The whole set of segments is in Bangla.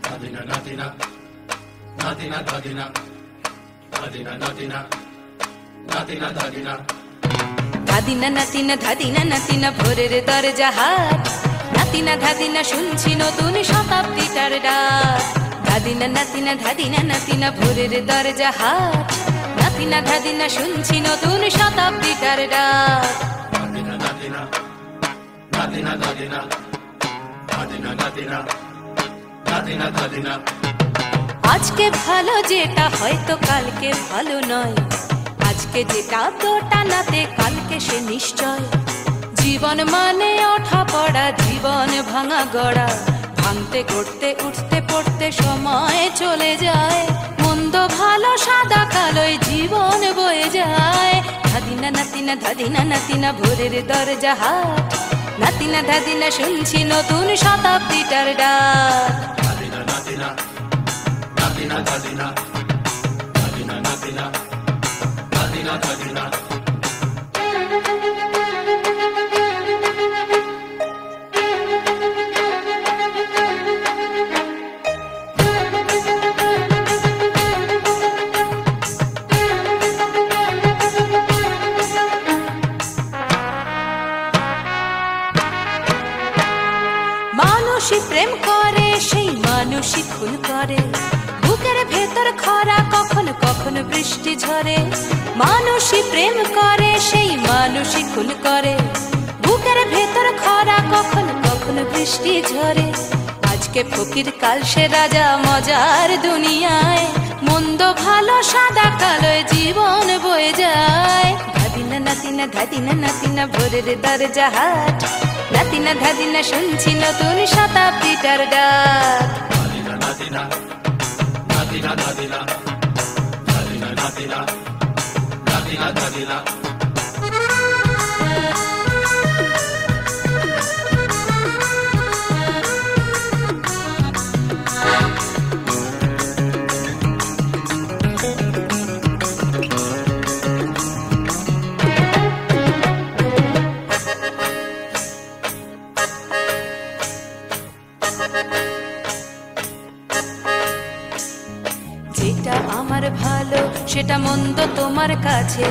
Nadina, Nadina, Nadina, Nadina, Nadina, Nadina, Nadina, Nadina. ধাদিনা নাতিনা ধাদিনা নাতিনা ভোরের দরজা হাট, নাতিনা ধাদিনা শুনছি নতুন শতাব্দীটার ডাক। ধাদিনা নাতিনা ধাদিনা নাতিনা ভোরের দরজা হাট, নাতিনা ধাদিনা শুনছি নতুন শতাব্দীটার ডাক। Nadina, Nadina, Nadina, Nadina, Nadina, Nadina, Nadina, Nadina. আজকে ভালো যেটা হয়তো কালকে ভালো নয়, আজকে যেটা তোটা নাতে কালকে সে নিশ্চয়। জীবন মানে ওঠা পড়া, জীবন ভাঙা গড়া, ভাঙতে গড়তে উঠতে পড়তে সময় চলে যায়। মন্দ ভালো সাদা কালোয় জীবন বয়ে যায়। ধাদিনা নাতিনা ধাদিনা নাতিনা ভোরের দরজা হাট, নাতিনা ধাদিনা শুনছি নতুন শতাব্দীটার ডাক। Nadina, Nadina, Nadina, Nadina, Nadina, Nadina, Nadina, Nadina. মানুষই প্রেম করে সেই মানুষই খুন করে, বুকের ভেতর খরা কখনো কখনো বৃষ্টি ঝরে। মানুষই প্রেম করে সেই মানুষই খুন করে, বুকের ভেতর খরা কখনো কখনো বৃষ্টি ঝরে। আজকে ফকির কাল সে রাজা মজার দুনিয়ায়, মন্দ ভালো সাদা কালোয় জীবন বয়ে যায়। ধাদিনা নাতিনা ধাদিনা নাতিনা ভোরের দরজা হাট, নাতিনা ধাদিনা শুনছি নতুন শতাব্দীটার ডাক। Nadina, Nadina, Nadina, Nadina, Nadina, Nadina, Nadina, Nadina. যেটা আমার ভালো সেটা মন্দ তোমার কাছে,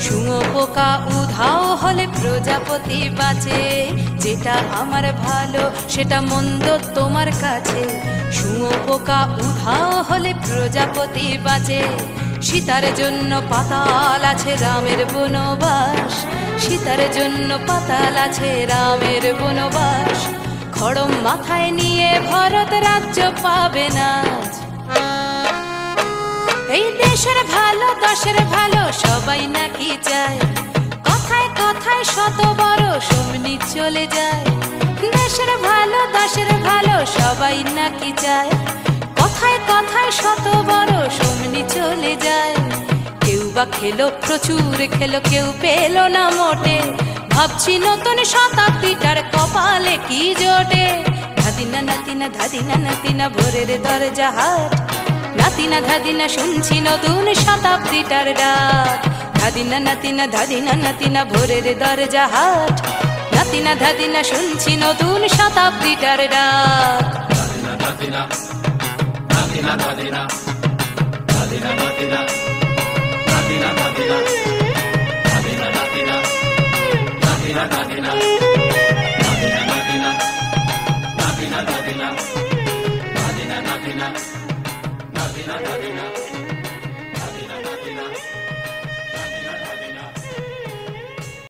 শুঁয়ো পোকা উধাও হলে প্রজাপতি বাঁচে। যেটা আমার ভালো সেটা মন্দ তোমার কাছে, শুঁয়ো পোকা উধাও হলে প্রজাপতি বাঁচে। সীতার জন্য পাতাল আছে রামের বনবাস, সীতার জন্য পাতাল আছে রামের বনবাস। খড়ম মাথায় নিয়ে ভরত রাজ্য পাবে না। এই দেশের ভালো দশের ভালো সবাই নাকি চায়, কথায় কথায় শত বড় সমনি চলে যায়। দেশের ভালো দশের ভালো সবাই নাকি চায়, কথায় কথায় শত বড় সমনি চলে যায়। কেউ বা খেলো প্রচুর খেলো, কেউ পেল না মোটে, ভাবছি নতুন শতাব্দীটার কপালে কি জোটে। ধাদিনা নাতিনা ধাদিনা নাতিনা ভোরের দরজা হাট, নাতিনা ধাদিনা শুনছি নতুন শতাব্দীটার ডাক। ধাদিনা নাতিনা ধাদিনা নাতিনা ভোরের দরজা হাট, নাতিনা ধাদিনা শুনছি নতুন শতাব্দীটার ডাক। Nadina, Nadina, Nadina, Nadina, Nadina, Nadina, Nadina, Nadina, Nadina, Nadina, Nadina, Nadina, Nadina, Nadina, Nadina, Nadina, Nadina, Nadina, Nadina, Nadina.